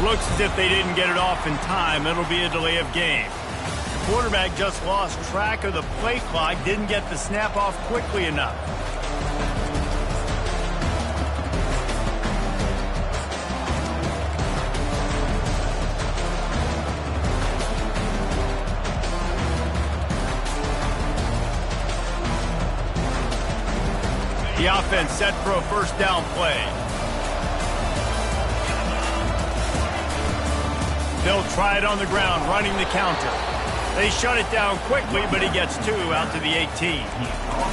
Looks as if they didn't get it off in time. It'll be a delay of game. The quarterback just lost track of the play clock, didn't get the snap off quickly enough. The offense set for a first down play. They'll try it on the ground, running the counter. They shut it down quickly, but he gets 2 out to the 18.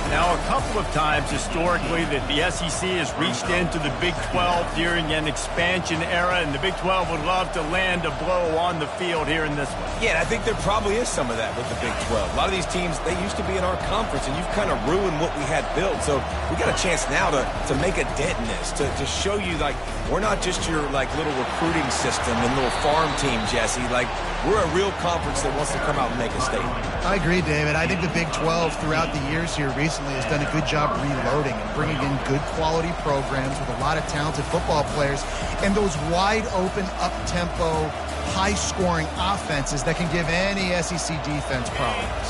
Now, a couple of times historically that the SEC has reached into the Big 12 during an expansion era, and the Big 12 would love to land a blow on the field here in this one. Yeah, and I think there probably is some of that with the Big 12. A lot of these teams, they used to be in our conference, and you've kind of ruined what we had built. So we got a chance now to make a dent in this, to show you, like, we're not just your, like, little recruiting system and little farm team, Jesse. Like, we're a real conference that wants to come out and make a statement. I agree, David. I think the Big 12 throughout the years here recently has done a good job reloading and bringing in good quality programs with a lot of talented football players and those wide open, up-tempo, high-scoring offenses that can give any SEC defense problems.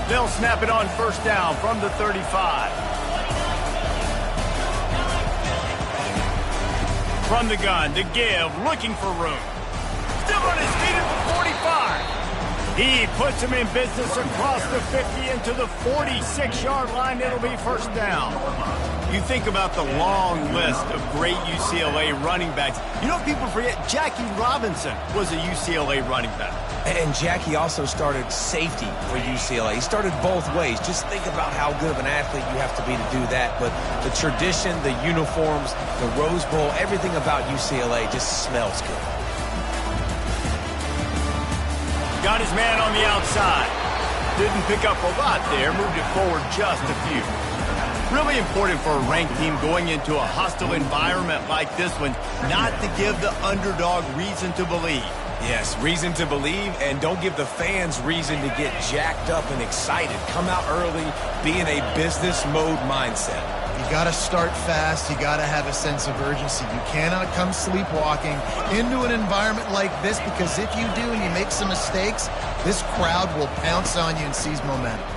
They'll snap it on first down from the 35. From the gun to give, looking for room. Still on his feet at the 45. He puts him in business across the 50 into the 46-yard line. It'll be first down. You think about the long list of great UCLA running backs. You know, people forget Jackie Robinson was a UCLA running back. And Jackie also started safety for UCLA. He started both ways. Just think about how good of an athlete you have to be to do that. But the tradition, the uniforms, the Rose Bowl, everything about UCLA just smells good. Got his man on the outside. Didn't pick up a lot there. Moved it forward just a few. Really important for a ranked team going into a hostile environment like this one, not to give the underdog reason to believe. Yes, reason to believe, and don't give the fans reason to get jacked up and excited. Come out early, be in a business mode mindset. You got to start fast. You got to have a sense of urgency. You cannot come sleepwalking into an environment like this, because if you do and you make some mistakes, this crowd will pounce on you and seize momentum.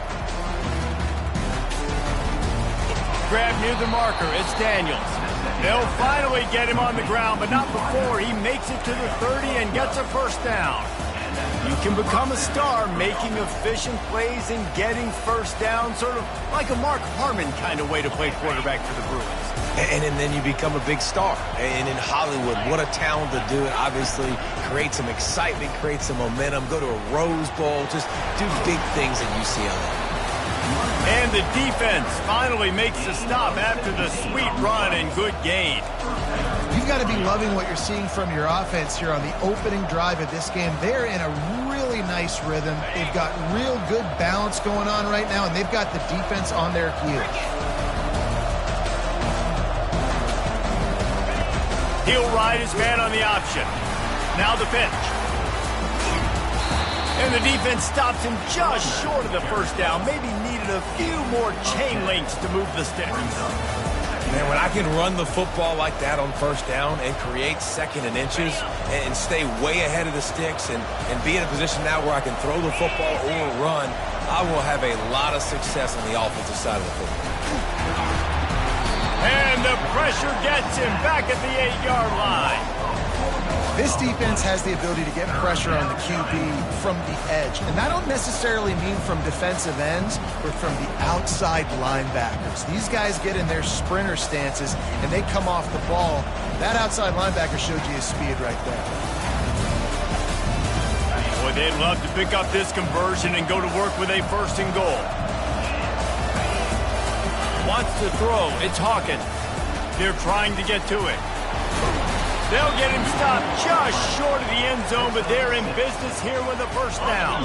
Grab near the marker. It's Daniels. They'll finally get him on the ground, but not before he makes it to the 30 and gets a first down. You can become a star making efficient plays and getting first down, sort of like a Mark Harmon kind of way to play quarterback for the Bruins. And then you become a big star. And in Hollywood, what a talent to do it. Obviously, create some excitement, create some momentum, go to a Rose Bowl, just do big things at UCLA. And the defense finally makes a stop after the sweet run and good gain. You've got to be loving what you're seeing from your offense here on the opening drive of this game. They're in a really nice rhythm. They've got real good balance going on right now, and they've got the defense on their heels. He'll ride his man on the option. Now the pitch. And the defense stops him just short of the first down. Maybe needed a few more chain links to move the sticks. Man, when I can run the football like that on first down and create second and inches and stay way ahead of the sticks and be in a position now where I can throw the football or run, I will have a lot of success on the offensive side of the football. And the pressure gets him back at the 8-yard line. This defense has the ability to get pressure on the QB from the edge. And that don't necessarily mean from defensive ends, but from the outside linebackers. These guys get in their sprinter stances, and they come off the ball. That outside linebacker showed you his speed right there. Boy, they'd love to pick up this conversion and go to work with a first and goal. Wants to throw. It's Hawkins. They're trying to get to it. They'll get him stopped just short of the end zone, but they're in business here with a first down.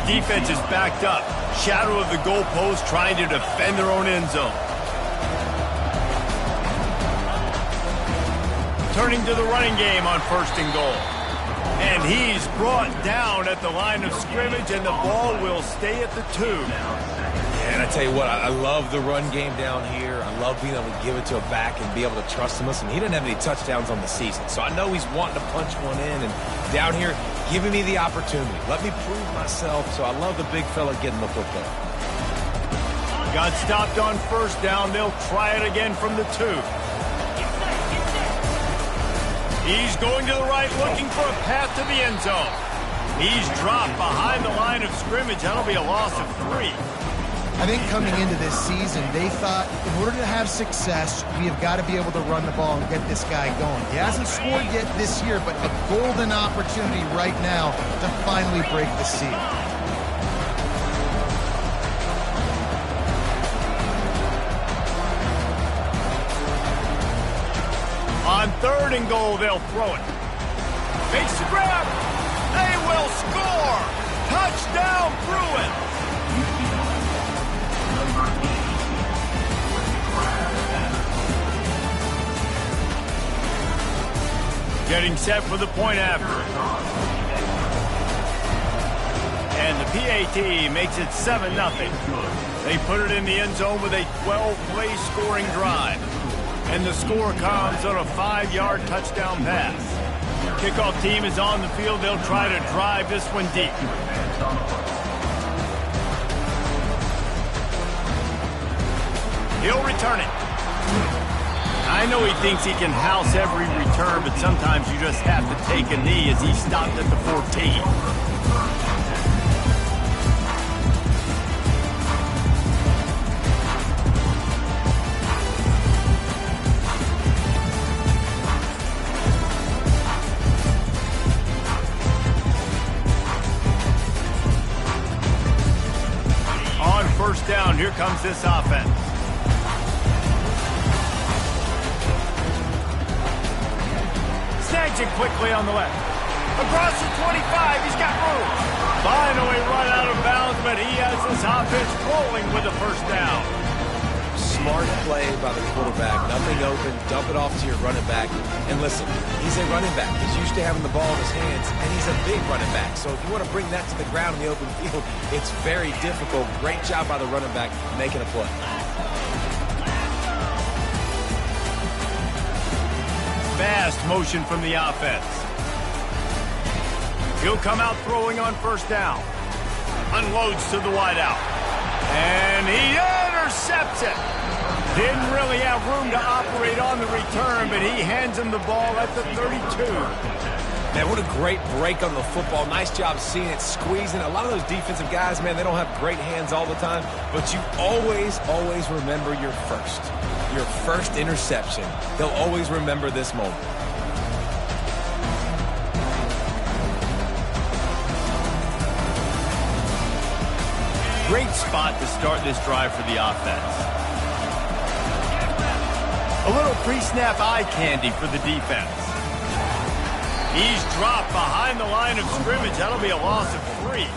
Defense is backed up. Shadow of the goalpost, trying to defend their own end zone. Turning to the running game on first and goal. And he's brought down at the line of scrimmage, and the ball will stay at the 2. Man, I tell you what, I love the run game down here. I love being able to give it to a back and be able to trust him. Listen, he didn't have any touchdowns on the season, so I know he's wanting to punch one in. And down here, giving me the opportunity. Let me prove myself, so I love the big fella getting the football. Got stopped on first down. They'll try it again from the 2. He's going to the right, looking for a path to the end zone. He's dropped behind the line of scrimmage. That'll be a loss of 3. I think coming into this season, they thought in order to have success, we have got to be able to run the ball and get this guy going. He hasn't scored yet this year, but a golden opportunity right now to finally break the seal. On 3rd and goal, they'll throw it. Makes the grab. They will score. Touchdown, Bruins. Getting set for the point after. And the PAT makes it 7-0. They put it in the end zone with a 12-play scoring drive. And the score comes on a 5-yard touchdown pass. Kickoff team is on the field. They'll try to drive this one deep. He'll return it. I know he thinks he can house every return, but sometimes you just have to take a knee as he stopped at the 14. On first down, here comes this offense. Snags it quickly on the left. Across the 25, he's got room. Finally run out of bounds, but he has this offense rolling with the first down. Smart play by the quarterback. Nothing open. Dump it off to your running back. And listen, he's a running back. He's used to having the ball in his hands, and he's a big running back. So if you want to bring that to the ground in the open field, it's very difficult. Great job by the running back making a play. Fast motion from the offense. He'll come out throwing on first down. Unloads to the wideout. And he intercepts it. Didn't really have room to operate on the return, but he hands him the ball at the 32. Man, what a great break on the football. Nice job seeing it, squeezing. A lot of those defensive guys, man, they don't have great hands all the time, but you always, always remember your first interception. They'll always remember this moment. Great spot to start this drive for the offense. A little pre-snap eye candy for the defense. He's dropped behind the line of scrimmage. That'll be a loss of 3.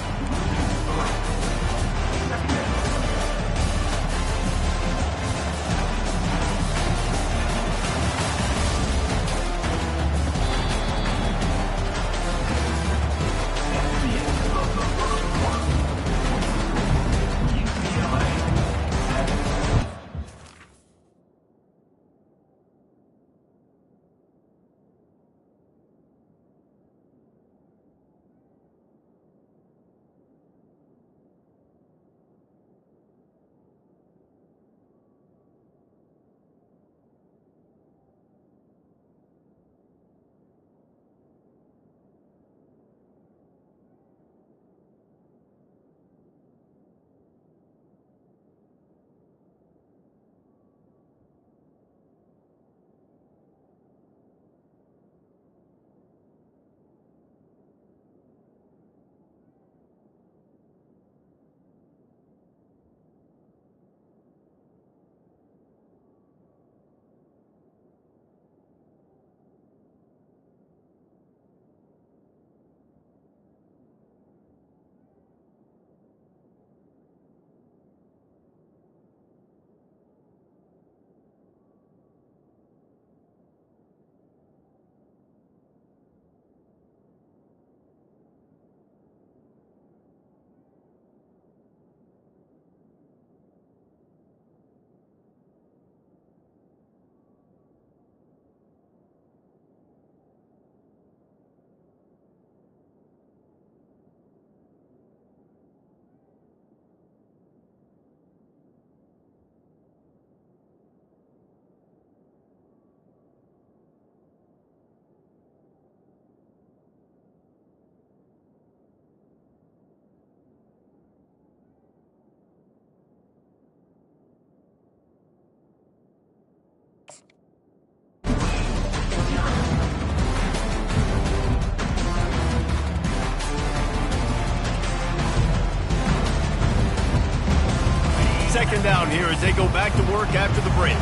second down here as they go back to work after the break.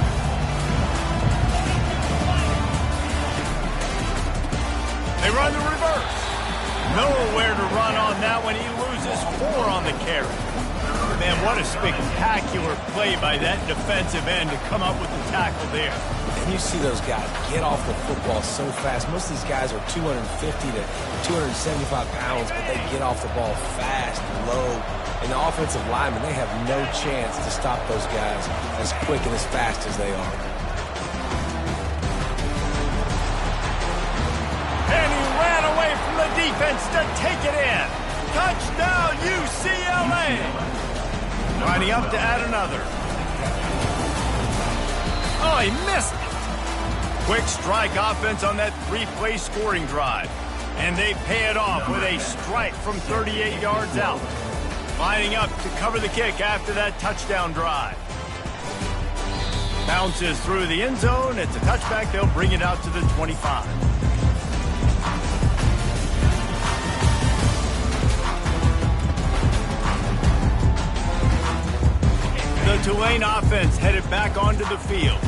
They run the reverse. Nowhere to run on that one. He loses 4 on the carry. Man, what a spectacular play by that defensive end to come up with the tackle there. And you see those guys get off the football so fast. Most of these guys are 250 to 275 pounds, but they get off the ball fast, low. And the offensive linemen, they have no chance to stop those guys as quick and as fast as they are. And he ran away from the defense to take it in. Touchdown, UCLA. Lining up to add another. Oh, he missed it. Quick strike offense on that 3-play scoring drive. And they pay it off with a strike from 38 yards out. Lining up to cover the kick after that touchdown drive. Bounces through the end zone. It's a touchback. They'll bring it out to the 25. The Tulane offense headed back onto the field.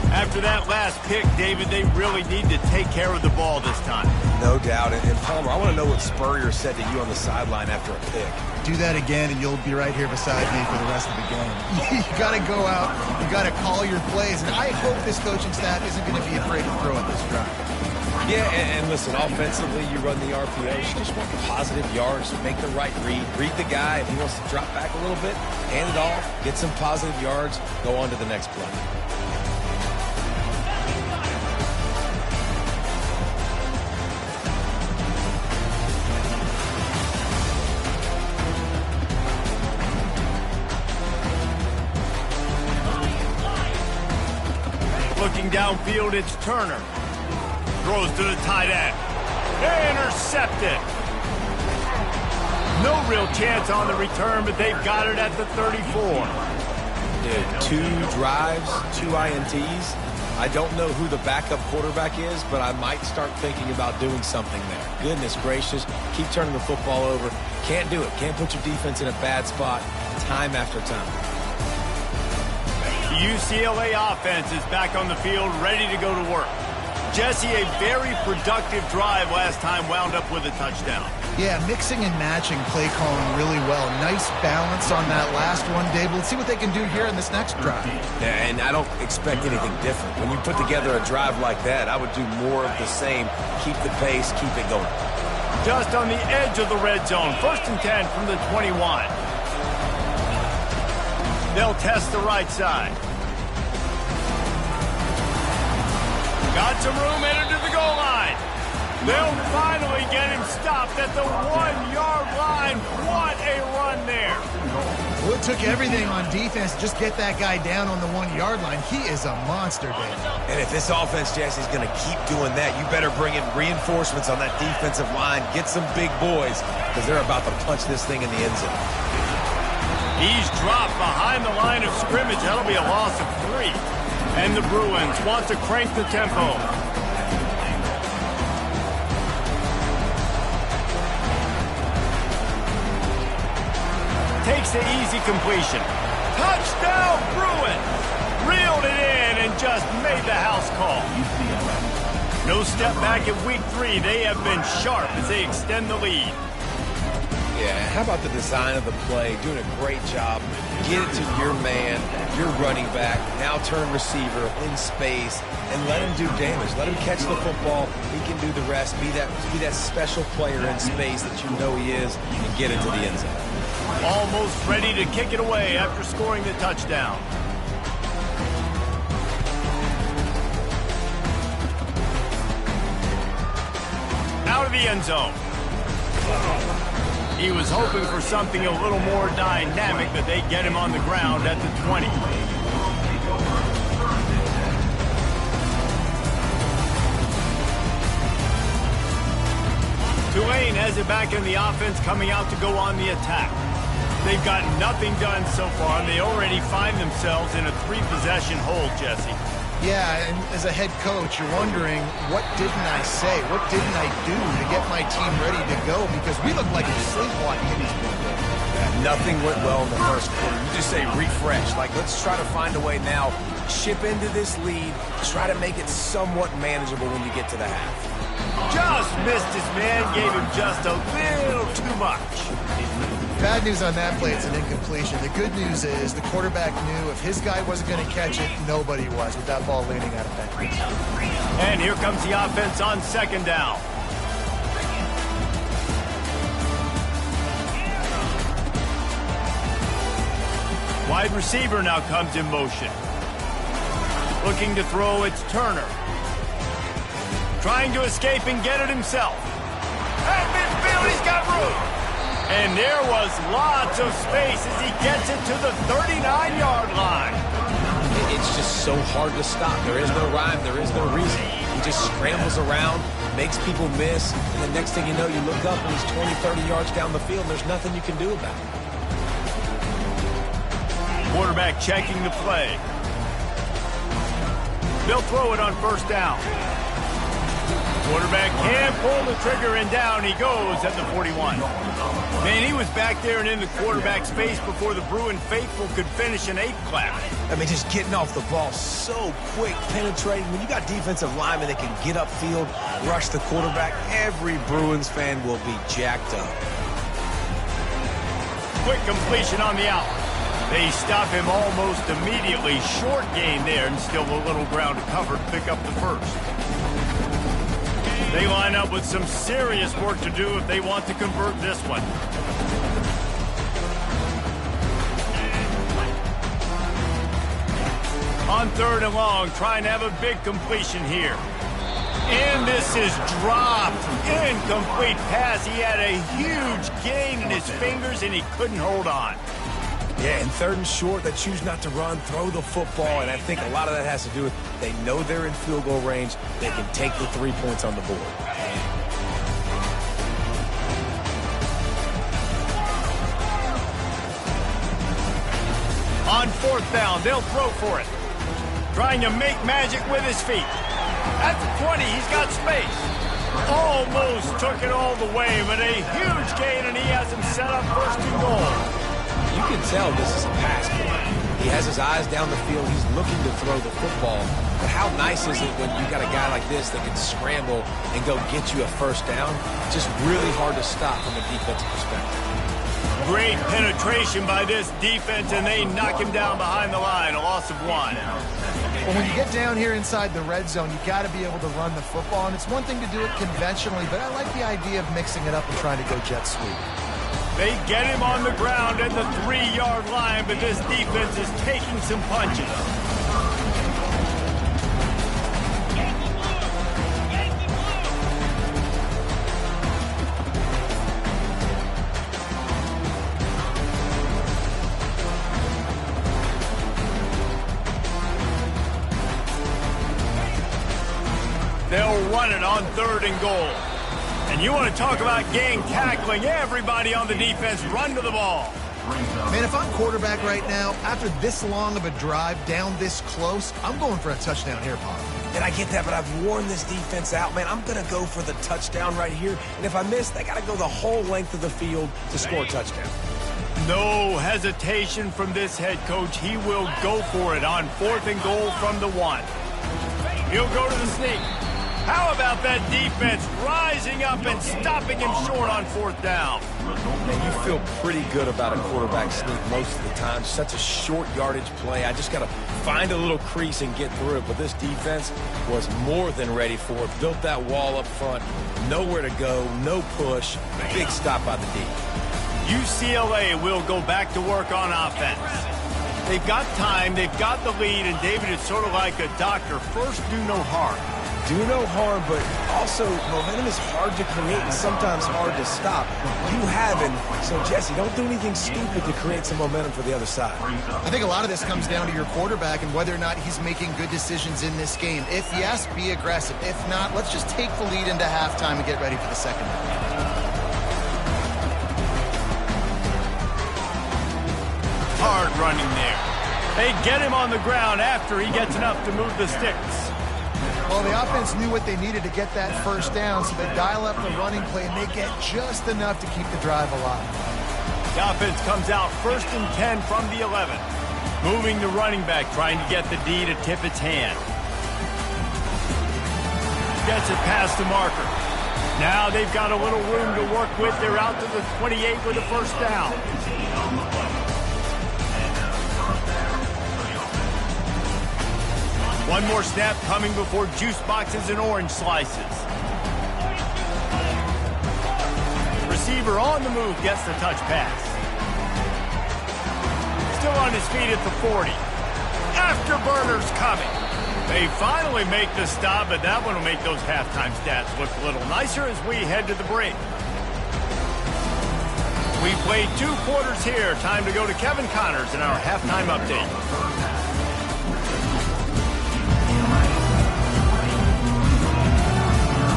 After that last pick, David, they really need to take care of the ball this time. No doubt. And Palmer, I want to know what Spurrier said to you on the sideline after a pick. Do that again, and you'll be right here beside me for the rest of the game. You got to go out. You got to call your plays. And I hope this coaching staff isn't going to be afraid to throw at this drive. Yeah, and listen, offensively, you run the RPO. You just want positive yards, make the right read. Read the guy. If he wants to drop back a little bit, hand it off, get some positive yards, go on to the next play. Looking downfield, it's Turner. Throws to the tight end. Intercepted. No real chance on the return, but they've got it at the 34. Dude, 2 drives, 2 INTs. I don't know who the backup quarterback is, but I might start thinking about doing something there. Goodness gracious, keep turning the football over. Can't do it. Can't put your defense in a bad spot time after time. The UCLA offense is back on the field, ready to go to work. Jesse, a very productive drive last time wound up with a touchdown. Yeah, mixing and matching play calling really well. Nice balance on that last one, Dave. Let's see what they can do here in this next drive. Yeah, and I don't expect anything different. When you put together a drive like that, I would do more of the same. Keep the pace, keep it going. Just on the edge of the red zone. 1st and 10 from the 21. They'll test the right side. Got some room, headed to the goal line. They'll finally get him stopped at the 1-yard line. What a run there. Well, it took everything on defense to just get that guy down on the 1-yard line. He is a monster, Dave. And if this offense, Jesse's going to keep doing that, you better bring in reinforcements on that defensive line. Get some big boys, because they're about to punch this thing in the end zone. He's dropped behind the line of scrimmage. That'll be a loss of 3. And the Bruins want to crank the tempo. Takes the easy completion. Touchdown, Bruins! Reeled it in and just made the house call. No step back in week 3. They have been sharp as they extend the lead. Yeah, how about the design of the play? Doing a great job. Get it to your man, your running back, now turn receiver in space, and let him do damage. Let him catch the football. He can do the rest. Be that special player in space that you know he is, and get into the end zone. Almost ready to kick it away after scoring the touchdown. Out of the end zone. He was hoping for something a little more dynamic, but they get him on the ground at the 20. Tulane has it back in the offense, coming out to go on the attack. They've got nothing done so far, and they already find themselves in a 3-possession hole, Jesse. Yeah, and as a head coach, you're wondering, what didn't I say? What didn't I do to get my team ready to go? Because we look like we're sleepwalking in these big games. Nothing went well in the first quarter. You just say refresh. Like, let's try to find a way now, chip into this lead, try to make it somewhat manageable when you get to the half. Just missed his man, gave him just a little too much. Bad news on that play, it's an incompletion. The good news is the quarterback knew if his guy wasn't going to catch it, nobody was with that ball leaning out of bounds. And here comes the offense on second down. Wide receiver now comes in motion. Looking to throw, it's Turner. Trying to escape and get it himself. At midfield, he's got room. And there was lots of space as he gets it to the 39-yard line. It's just so hard to stop. There is no rhyme. There is no reason. He just scrambles around, makes people miss, and the next thing you know, you look up and he's 20, 30 yards down the field, and there's nothing you can do about it. Quarterback checking the play. They'll throw it on first down. Quarterback can't pull the trigger, and down he goes at the 41. Man, he was back there and in the quarterback's face before the Bruin faithful could finish an 8 clap. I mean, just getting off the ball so quick, penetrating. When you got defensive linemen that can get upfield, rush the quarterback, every Bruins fan will be jacked up. Quick completion on the out. They stop him almost immediately. Short gain there, and still a little ground to cover to pick up the first. They line up with some serious work to do if they want to convert this one. On third and long, trying to have a big completion here. And this is dropped. Incomplete pass. He had a huge gain in his fingers, and he couldn't hold on. Yeah, and third and short, they choose not to run, throw the football, and I think a lot of that has to do with they know they're in field goal range. They can take the 3 points on the board. On fourth down, they'll throw for it. Trying to make magic with his feet. At the 20, he's got space. Almost took it all the way, but a huge gain, and he has him set up first and goal. You can tell this is a pass play. He has his eyes down the field. He's looking to throw the football. But how nice is it when you got a guy like this that can scramble and go get you a first down? Just really hard to stop from a defensive perspective. Great penetration by this defense, and they knock him down behind the line. A loss of 1. Well, when you get down here inside the red zone, you got to be able to run the football. And it's one thing to do it conventionally, but I like the idea of mixing it up and trying to go jet sweep. They get him on the ground at the 3-yard line, but this defense is taking some punches. They'll run it on third and goal. And you want to talk about gang tackling, everybody on the defense run to the ball. Man, if I'm quarterback right now, after this long of a drive down this close, I'm going for a touchdown here, Pop. And I get that, but I've worn this defense out, man. I'm going to go for the touchdown right here. And if I miss, they got to go the whole length of the field to score a touchdown. No hesitation from this head coach. He will go for it on fourth and goal from the 1. He'll go to the sneak. How about that defense rising up and stopping him short on fourth down? Man, you feel pretty good about a quarterback sneak most of the time. Such a short yardage play. I just got to find a little crease and get through it. But this defense was more than ready for it. Built that wall up front. Nowhere to go. No push. Big stop by the D. UCLA will go back to work on offense. They've got time. They've got the lead. And, David, it's sort of like a doctor. First, do no harm. Do no harm, but also momentum is hard to create and sometimes hard to stop. You haven't. So, Jesse, don't do anything stupid to create some momentum for the other side. I think a lot of this comes down to your quarterback and whether or not he's making good decisions in this game. If yes, be aggressive. If not, let's just take the lead into halftime and get ready for the second half. Hard running there. They get him on the ground after he gets enough to move the sticks. Well, the offense knew what they needed to get that first down, so they dial up the running play, and they get just enough to keep the drive alive. The offense comes out 1st and 10 from the 11. Moving the running back, trying to get the D to tip its hand. Gets it past the marker. Now they've got a little room to work with. They're out to the 28 with a first down. One more snap coming before juice boxes and orange slices. Receiver on the move gets the touch pass. Still on his feet at the 40. Afterburners coming. They finally make the stop, but that one will make those halftime stats look a little nicer as we head to the break. We played 2 quarters here. Time to go to Kevin Connors in our halftime update.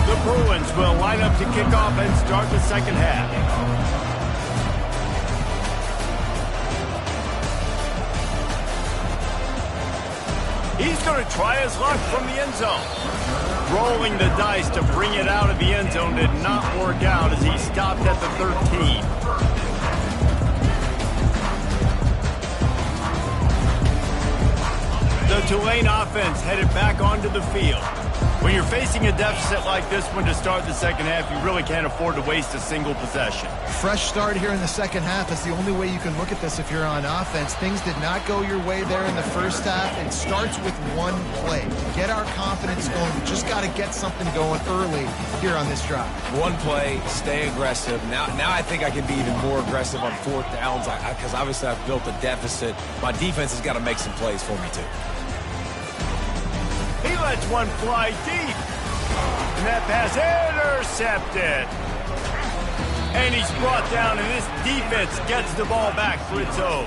The Bruins will line up to kick off and start the second half. He's going to try his luck from the end zone. Rolling the dice to bring it out of the end zone did not work out as he stopped at the 13. The Tulane offense headed back onto the field. When you're facing a deficit like this one to start the second half, you really can't afford to waste a single possession. Fresh start here in the second half is the only way you can look at this if you're on offense. Things did not go your way there in the first half. It starts with one play. To get our confidence going, we just got to get something going early here on this drive. One play, stay aggressive. Now I think I can be even more aggressive on 4th downs because obviously I've built a deficit. My defense has got to make some plays for me too. He lets one fly deep. And that pass intercepted. And he's brought down, and this defense gets the ball back for its own.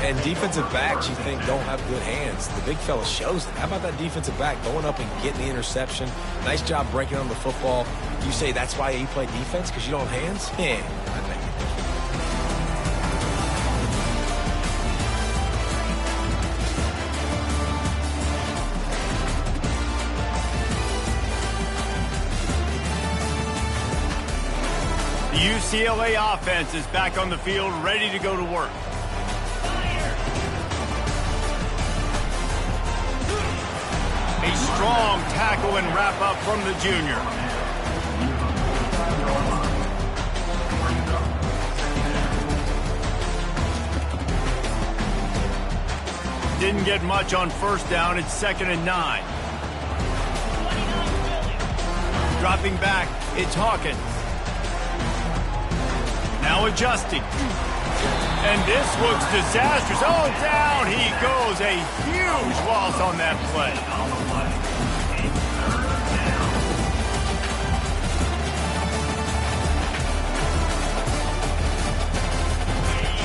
And defensive backs, you think, don't have good hands. The big fella shows it. How about that defensive back going up and getting the interception? Nice job breaking on the football. You say that's why you play defense, because you don't have hands? Yeah, I think. The UCLA offense is back on the field, ready to go to work. A strong tackle and wrap up from the junior. Didn't get much on first down. It's 2nd and 9. Dropping back, it's Hawkins. Now adjusting. And this looks disastrous. Oh, down he goes. A huge loss on that play.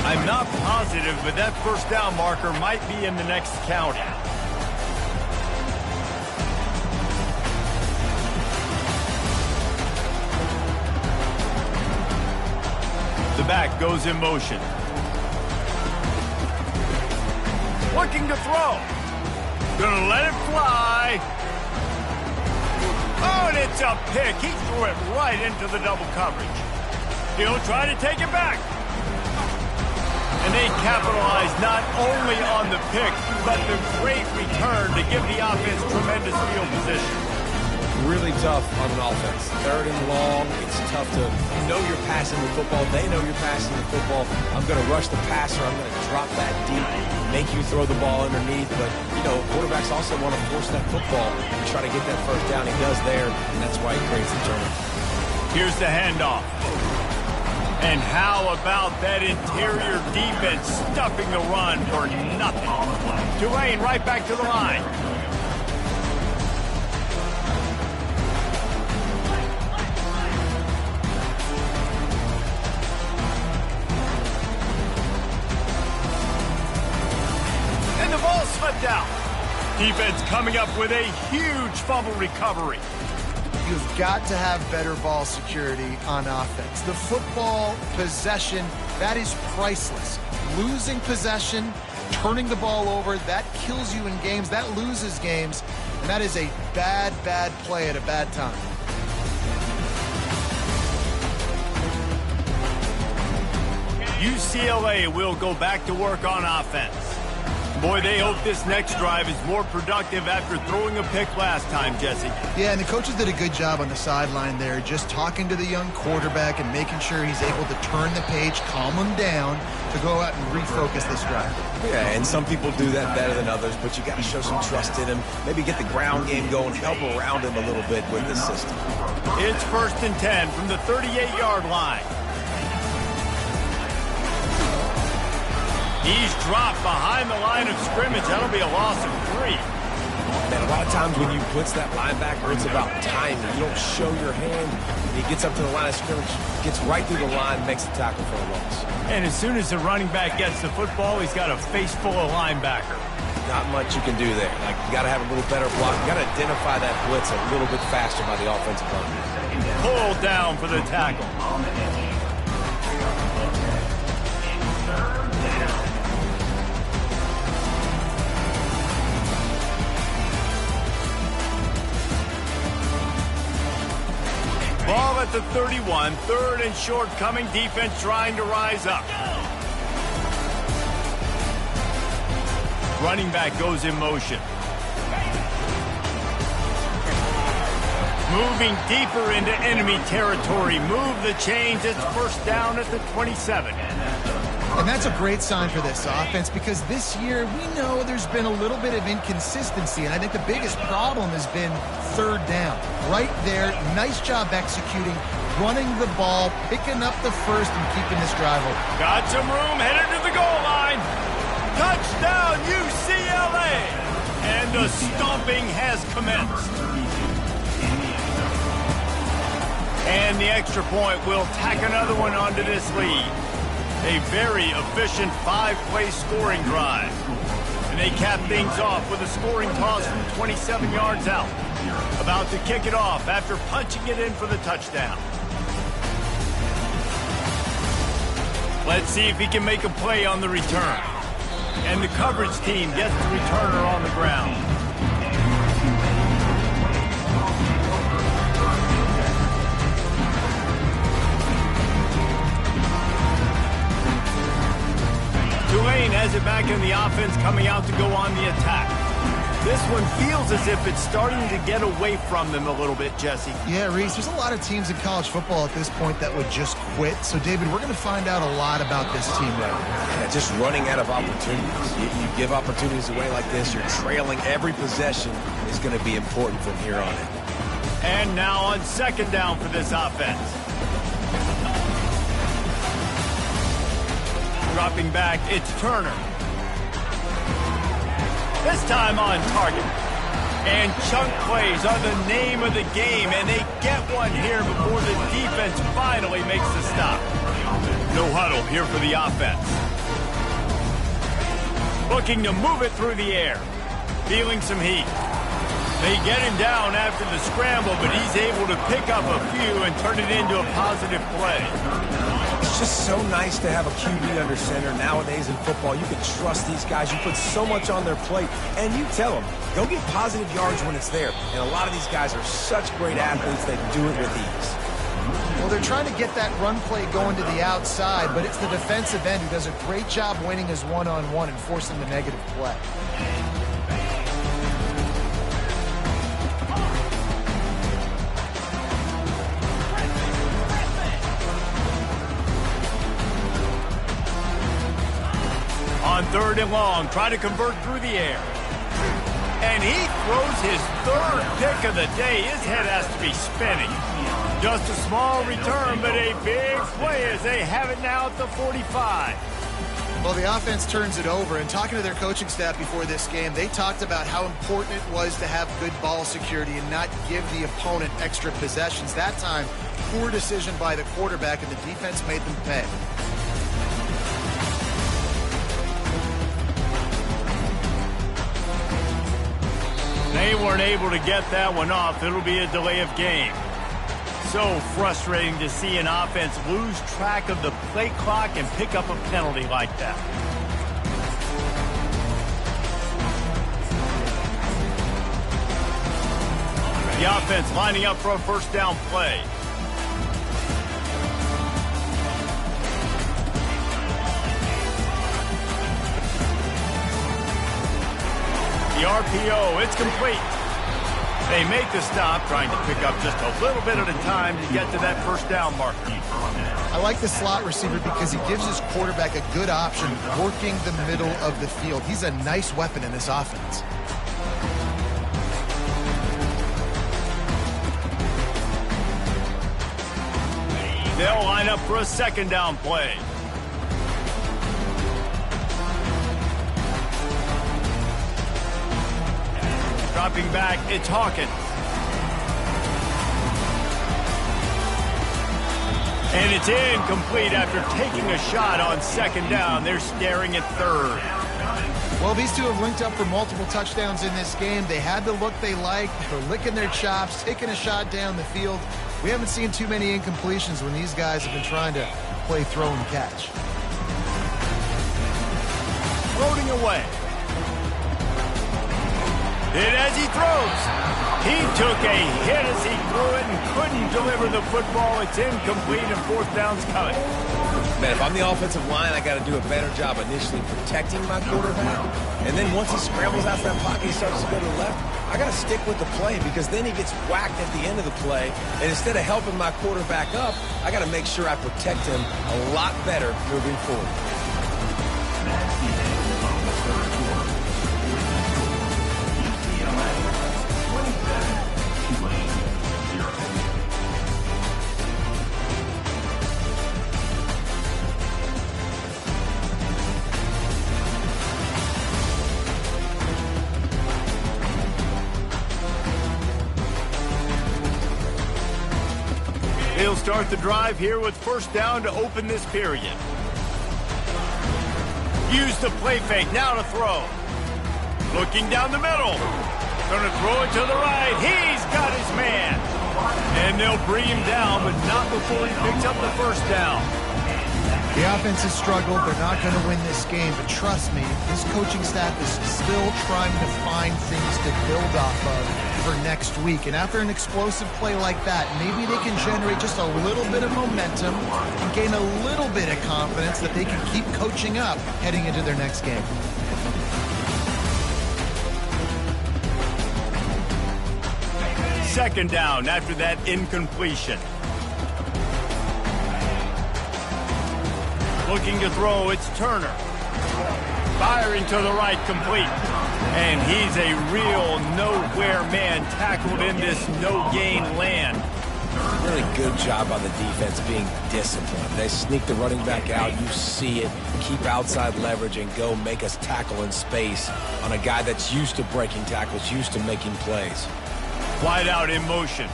I'm not positive, but that first down marker might be in the next county. The back goes in motion. Looking to throw. Gonna let it fly. Oh, and it's a pick. He threw it right into the double coverage. He'll try to take it back. And they capitalize not only on the pick, but the great return to give the offense tremendous field position. Really tough on an offense. 3rd and long. It's tough to know you're passing the football. They know you're passing the football. I'm going to rush the passer. I'm going to drop that deep, make you throw the ball underneath. But, you know, quarterbacks also want to force that football and try to get that first down. He does there, and that's why he creates the turnover. Here's the handoff. And how about that interior defense stuffing the run for nothing? Tulane right back to the line. And the ball slipped out. Defense coming up with a huge fumble recovery. You've got to have better ball security on offense. The football possession, that is priceless. Losing possession, turning the ball over, that kills you in games, that loses games, and that is a bad, bad play at a bad time. UCLA will go back to work on offense. Boy, they hope this next drive is more productive after throwing a pick last time, Jesse. Yeah, and the coaches did a good job on the sideline there, just talking to the young quarterback and making sure he's able to turn the page, calm him down to go out and refocus this drive. Yeah, and some people do that better than others, but you got to show some trust in him. Maybe get the ground game going, help around him a little bit with this system. It's 1st and 10 from the 38-yard line. He's dropped behind the line of scrimmage. That'll be a loss of 3. Man, a lot of times when you blitz that linebacker, it's about timing. You don't show your hand. He gets up to the line of scrimmage, gets right through the line, makes the tackle for a loss. And as soon as the running back gets the football, he's got a face full of linebacker. Not much you can do there. Like, you got to have a little better block. You got to identify that blitz a little bit faster by the offensive line. Pulled down for the tackle. Ball at the 31, 3rd and short coming, defense trying to rise up. Running back goes in motion. Moving deeper into enemy territory. Move the chains. It's 1st down at the 27. And that's a great sign for this offense because this year we know there's been a little bit of inconsistency, and I think the biggest problem has been 3rd down. Right there, nice job executing, running the ball, picking up the first, and keeping this drive open. Got some room, headed to the goal line. Touchdown, UCLA! And the stomping has commenced. And the extra point will tack another one onto this lead. A very efficient 5-play scoring drive. And they cap things off with a scoring toss from 27 yards out. About to kick it off after punching it in for the touchdown. Let's see if he can make a play on the return. And the coverage team gets the returner on the ground. Tulane has it back in the offense, coming out to go on the attack. This one feels as if it's starting to get away from them a little bit, Jesse. Yeah, Reese, there's a lot of teams in college football at this point that would just quit. So, David, we're going to find out a lot about this team right now. Yeah, just running out of opportunities. You give opportunities away like this, you're trailing. Every possession is going to be important from here on in. And now on 2nd down for this offense. Dropping back, it's Turner. This time on target. And chunk plays are the name of the game, and they get one here before the defense finally makes the stop. No huddle here for the offense. Looking to move it through the air. Feeling some heat. They get him down after the scramble, but he's able to pick up a few and turn it into a positive play. It's just so nice to have a QB under center nowadays in football. You can trust these guys. You put so much on their plate, and you tell them, go get positive yards when it's there. And a lot of these guys are such great athletes, they do it with ease. Well, they're trying to get that run play going to the outside, but it's the defensive end who does a great job winning his one-on-one and forcing the negative play. On 3rd and long, try to convert through the air. And he throws his 3rd pick of the day. His head has to be spinning. Just a small return, but a big play as they have it now at the 45. Well, the offense turns it over, and talking to their coaching staff before this game, they talked about how important it was to have good ball security and not give the opponent extra possessions. That time, poor decision by the quarterback, and the defense made them pay. They weren't able to get that one off. It'll be a delay of game. So frustrating to see an offense lose track of the play clock and pick up a penalty like that. The offense lining up for a first down play. The RPO, it's complete. They make the stop, trying to pick up just a little bit at a time to get to that first down marker. I like the slot receiver because he gives his quarterback a good option working the middle of the field. He's a nice weapon in this offense. They'll line up for a second down play. Dropping back, it's Hawkins. And it's incomplete after taking a shot on second down. They're staring at third. Well, these two have linked up for multiple touchdowns in this game. They had the look they liked. They're licking their chops, taking a shot down the field. We haven't seen too many incompletions when these guys have been trying to play throw and catch. Floating away. Hit as he throws. He took a hit as he threw it and couldn't deliver the football. It's incomplete and fourth down's coming. Man, if I'm the offensive line, I got to do a better job initially protecting my quarterback. And then once he scrambles out of that pocket, he starts to go to the left, I got to stick with the play because then he gets whacked at the end of the play. And instead of helping my quarterback up, I got to make sure I protect him a lot better moving forward. He'll start the drive here with first down to open this period. Use the play fake, now to throw. Looking down the middle. Gonna throw it to the right. He's got his man. And they'll bring him down, but not before he picks up the first down. The offense has struggled. They're not going to win this game, but trust me, this coaching staff is still trying to find things to build off of for next week. And after an explosive play like that, maybe they can generate just a little bit of momentum and gain a little bit of confidence that they can keep coaching up heading into their next game. Second down after that incompletion. Looking to throw, it's Turner. Firing to the right, complete. And he's a real nowhere man tackled in this no-gain land. Really good job on the defense being disciplined. They sneak the running back out. You see it. Keep outside leverage and go make us tackle in space on a guy that's used to breaking tackles, used to making plays. Wide out in motion.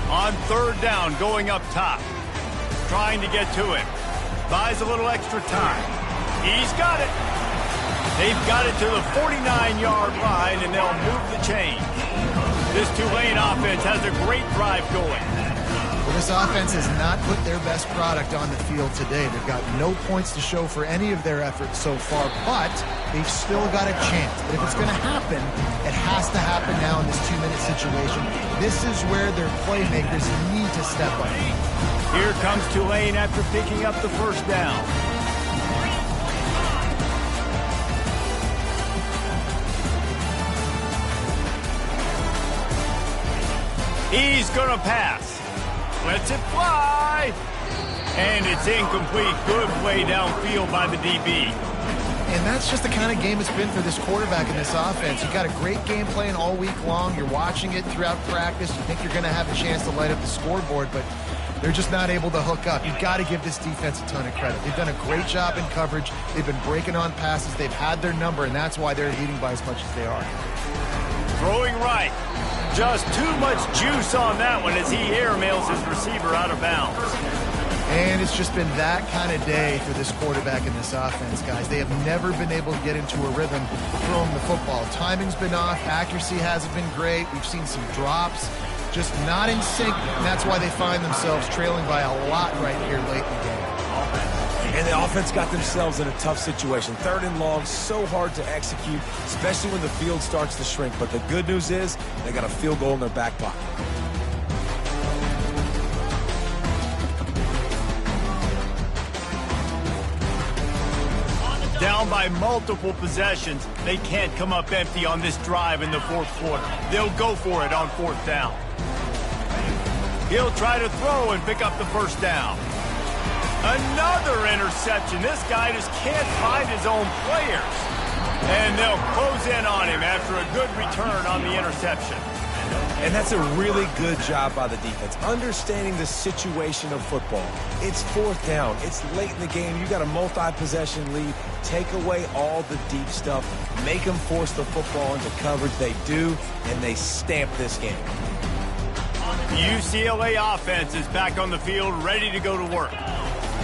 On third down, going up top. Trying to get to him. Buys a little extra time. He's got it. They've got it to the 49-yard line, and they'll move the chain. This Tulane offense has a great drive going. Well, this offense has not put their best product on the field today. They've got no points to show for any of their efforts so far, but they've still got a chance. But if it's going to happen, it has to happen now in this two-minute situation. This is where their playmakers need to step up. Here comes Tulane after picking up the first down. He's going to pass. Lets it fly. And it's incomplete. Good play downfield by the DB. And that's just the kind of game it's been for this quarterback in this offense. You've got a great game plan all week long. You're watching it throughout practice. You think you're going to have a chance to light up the scoreboard, but they're just not able to hook up. You've got to give this defense a ton of credit. They've done a great job in coverage. They've been breaking on passes. They've had their number, and that's why they're leading by as much as they are. Throwing right. Just too much juice on that one as he airmails his receiver out of bounds. And it's just been that kind of day for this quarterback in this offense, guys. They have never been able to get into a rhythm throwing the football. Timing's been off. Accuracy hasn't been great. We've seen some drops. Just not in sync, and that's why they find themselves trailing by a lot right here late in the game. And the offense got themselves in a tough situation. 3rd and long, so hard to execute, especially when the field starts to shrink. But the good news is they got a field goal in their back pocket. Down by multiple possessions, they can't come up empty on this drive in the 4th quarter. They'll go for it on 4th down. He'll try to throw and pick up the 1st down. Another interception. This guy just can't find his own players. And they'll close in on him after a good return on the interception. And that's a really good job by the defense, understanding the situation of football. It's 4th down. It's late in the game. You got a multi-possession lead. Take away all the deep stuff. Make them force the football into coverage. They do, and they stamp this game. The UCLA offense is back on the field, ready to go to work.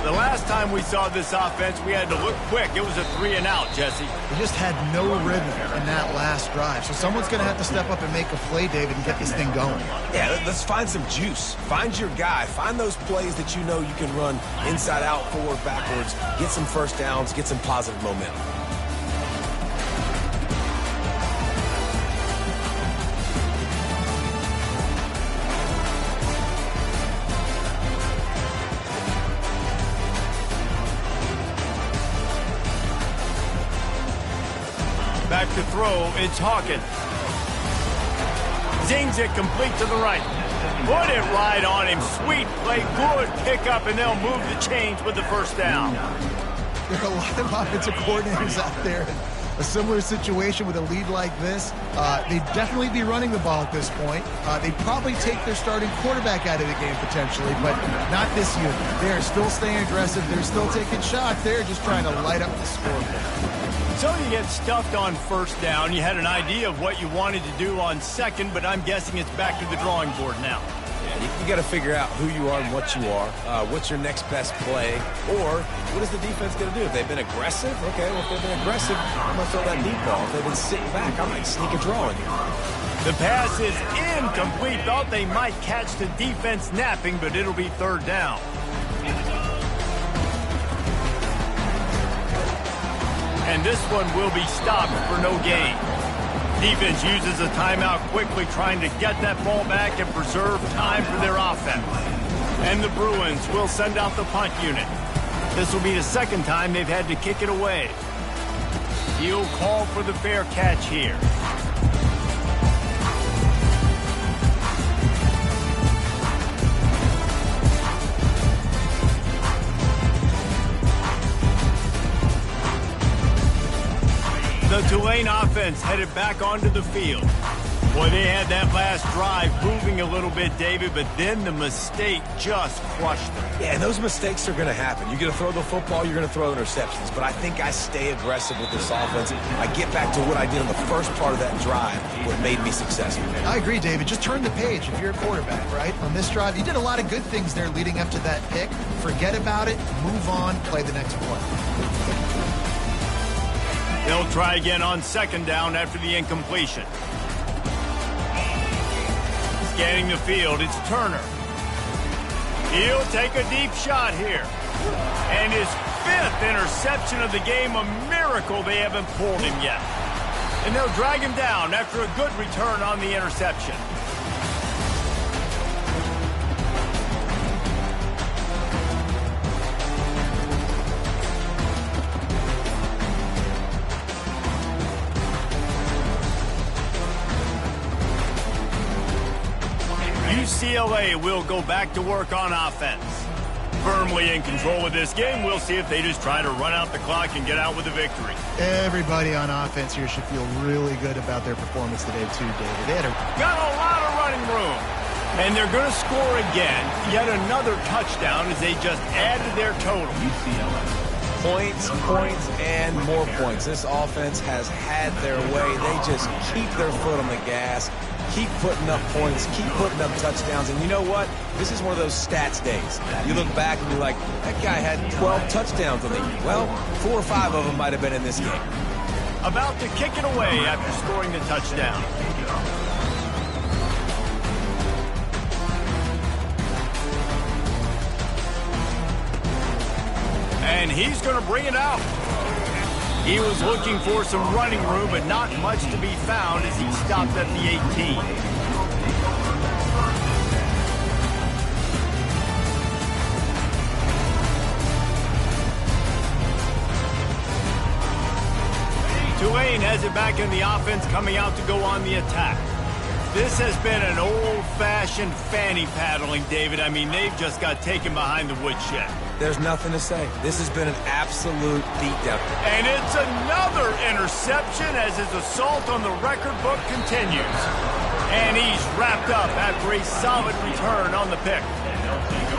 The last time we saw this offense, we had to look quick. It was a 3-and-out, Jesse. They just had no rhythm in that last drive. So someone's going to have to step up and make a play, David, and get this thing going. Yeah, let's find some juice. Find your guy. Find those plays that you know you can run inside out, forward, backwards. Get some 1st downs. Get some positive momentum. Back to throw, it's Hawkins. Zings it complete to the right. Put it right on him. Sweet play, good pickup, and they'll move the chains with the 1st down. There are a lot of offensive coordinators out there in a similar situation with a lead like this. They'd definitely be running the ball at this point. They'd probably take their starting quarterback out of the game potentially, but not this unit. They're still staying aggressive. They're still taking shots. They're just trying to light up the scoreboard. So you get stuffed on 1st down. You had an idea of what you wanted to do on 2nd, but I'm guessing it's back to the drawing board now. Yeah, you got to figure out who you are and what you are. What's your next best play? Or what is the defense going to do? If they've been aggressive, okay, well, if they've been aggressive, I'm going to throw that deep ball. If they've been sitting back, I might sneak a draw in here. The pass is incomplete. Thought they might catch the defense napping, but it'll be 3rd down. And this one will be stopped for no gain. Defense uses a timeout quickly, trying to get that ball back and preserve time for their offense. And the Bruins will send out the punt unit. This will be the 2nd time they've had to kick it away. He'll call for the fair catch here. The Tulane offense headed back onto the field. Boy, they had that last drive moving a little bit, David, but then the mistake just crushed them. Yeah, and those mistakes are going to happen. You're going to throw the football, you're going to throw interceptions. But I think I stay aggressive with this offense. I get back to what I did on the first part of that drive, what made me successful. I agree, David. Just turn the page if you're a quarterback, right? On this drive, you did a lot of good things there leading up to that pick. Forget about it, move on, play the next play. They'll try again on 2nd down after the incompletion. Scanning the field, it's Turner. He'll take a deep shot here. And his 5th interception of the game, a miracle they haven't pulled him yet. And they'll drag him down after a good return on the interception. UCLA will go back to work on offense. Firmly in control of this game, we'll see if they just try to run out the clock and get out with a victory. Everybody on offense here should feel really good about their performance today, too, David. They had Got a lot of running room. And they're going to score again. Yet another touchdown as they just added their total. UCLA. Points, points, and more points. This offense has had their way. They just keep their foot on the gas, keep putting up points, keep putting up touchdowns. And you know what? This is one of those stats days. You look back and you're like, that guy had 12 touchdowns on the year. Well, 4 or 5 of them might have been in this game. About to kick it away after scoring the touchdown. And and he's going to bring it out. He was looking for some running room, but not much to be found as he stopped at the 18. Tulane has it back in the offense, coming out to go on the attack. This has been an old-fashioned fanny paddling, David. I mean, they've just got taken behind the woodshed. There's nothing to say. This has been an absolute beatdown. And it's another interception as his assault on the record book continues. And he's wrapped up after a solid return on the pick.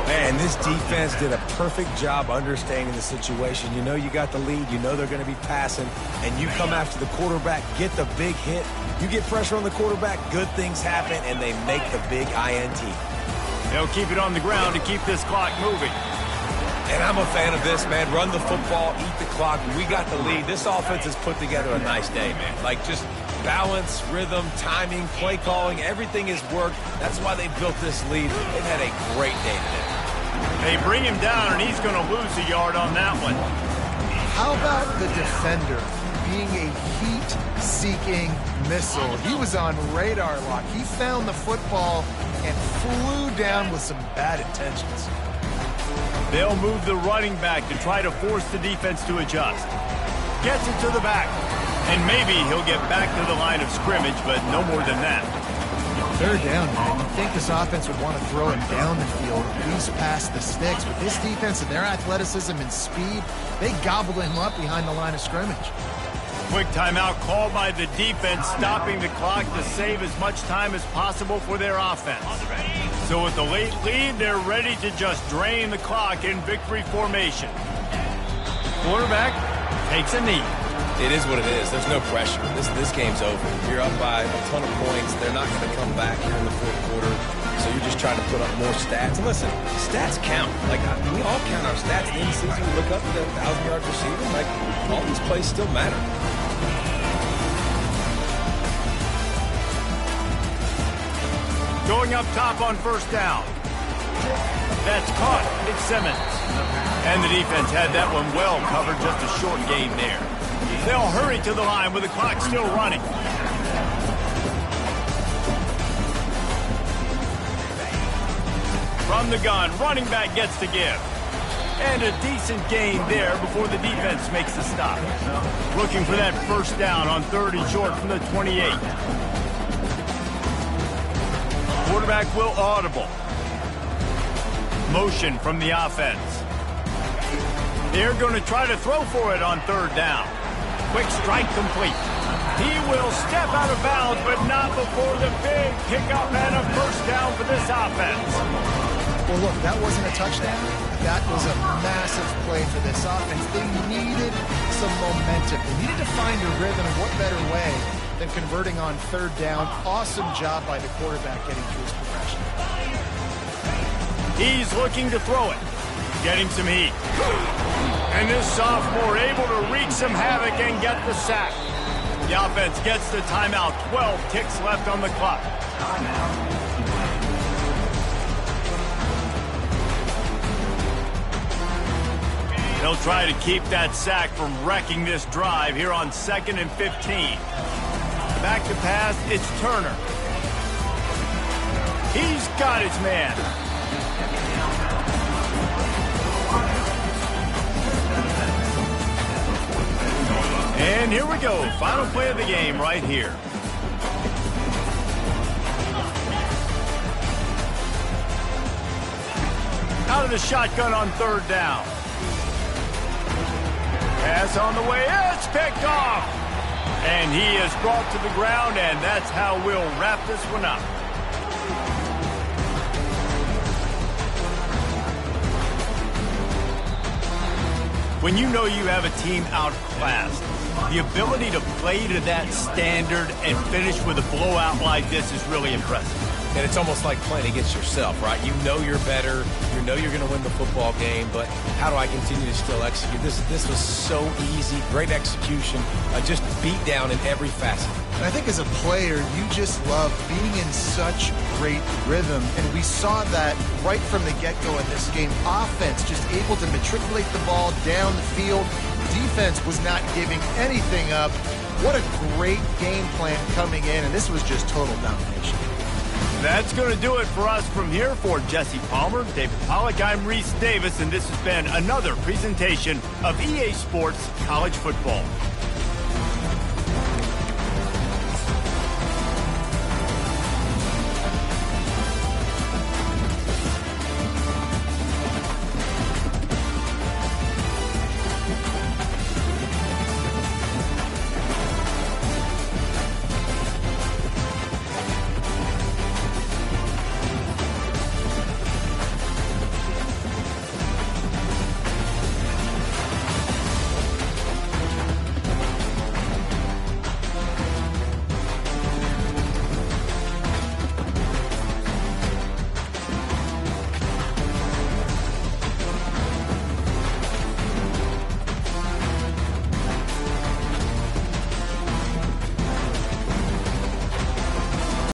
Man, this defense did a perfect job understanding the situation. You know you got the lead. You know they're going to be passing. And you come after the quarterback, get the big hit. You get pressure on the quarterback, good things happen, and they make the big INT. They'll keep it on the ground to keep this clock moving. And I'm a fan of this, man. Run the football, eat the clock. We got the lead. This offense has put together a nice day, man. Like, just balance, rhythm, timing, play calling, everything has worked. That's why they built this lead. They've had a great day today. They bring him down, and he's going to lose a yard on that one. How about the defender being a heat-seeking missile? He was on radar lock. He found the football and flew down with some bad intentions. They'll move the running back to try to force the defense to adjust. Gets it to the back. And maybe he'll get back to the line of scrimmage, but no more than that. Third down, man. You'd think this offense would want to throw him down the field, at least past the sticks. But this defense and their athleticism and speed, they gobbled him up behind the line of scrimmage. Quick timeout called by the defense, stopping the clock to save as much time as possible for their offense. So with the late lead, they're ready to just drain the clock in victory formation. Quarterback takes a knee. It is what it is. There's no pressure. This game's over. You're up by a ton of points. They're not going to come back here in the fourth quarter. So you're just trying to put up more stats. And listen, stats count. Like, we all count our stats in the season. We look up at the 1,000 yards receiving. Like, all these plays still matter. Going up top on first down. That's caught. It's Simmons. And the defense had that one well covered. Just a short gain there. They'll hurry to the line with the clock still running. From the gun, running back gets to give. And a decent gain there before the defense makes the stop. Looking for that first down on third and short from the 28. Quarterback will audible. Motion from the offense. They're going to try to throw for it on third down. Quick strike complete. He will step out of bounds, but not before the big pickup and a first down for this offense. Well, look, that wasn't a touchdown. That was a massive play for this offense. They needed some momentum. They needed to find a rhythm, and what better way than converting on third down. Awesome job by the quarterback getting through his progression. He's looking to throw it. Getting some heat. And this sophomore able to wreak some havoc and get the sack. The offense gets the timeout. 12 ticks left on the clock. They'll try to keep that sack from wrecking this drive here on 2nd and 15. Back to pass, it's Turner. He's got his man. And here we go. Final play of the game right here. Out of the shotgun on third down. Pass on the way. It's picked off. And he is brought to the ground, and that's how we'll wrap this one up. When you know you have a team outclassed, the ability to play to that standard and finish with a blowout like this is really impressive. And it's almost like playing against yourself, right? You know you're better. You know you're going to win the football game, but how do I continue to still execute? This was so easy. Great execution. Just beat down in every facet. And I think as a player, you just love being in such great rhythm. And we saw that right from the get-go in this game. Offense just able to matriculate the ball down the field. Defense was not giving anything up. What a great game plan coming in, and this was just total domination. That's going to do it for us from here. For Jesse Palmer, David Pollack, I'm Reese Davis, and this has been another presentation of EA Sports College Football.